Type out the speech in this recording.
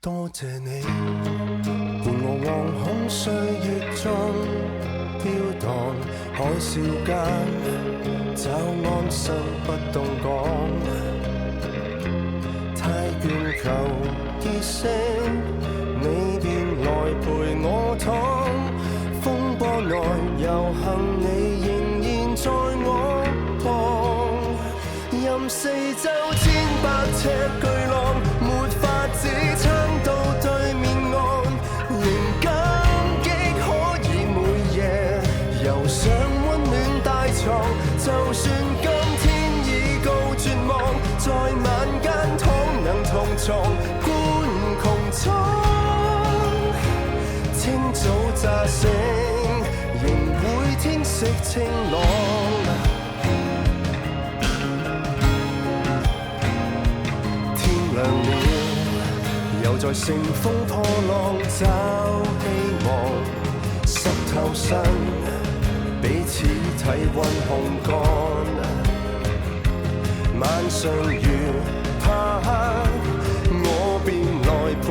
多謝你伴我往恐歲月中飄蕩，海嘯間找安心不動講，太倦求結識，你便來陪我闖，風波內遊行你仍然在我旁，任四周千百尺巨浪沒法子撐到對面岸，仍感激可以每夜遊上溫暖大床，就算今天已告絕望，在晚間倘能同床觀穹蒼，清早乍醒仍會天色清朗，天亮了又在乘風破浪找希望，濕透身彼此體溫烘乾，晚上如怕黑我便來陪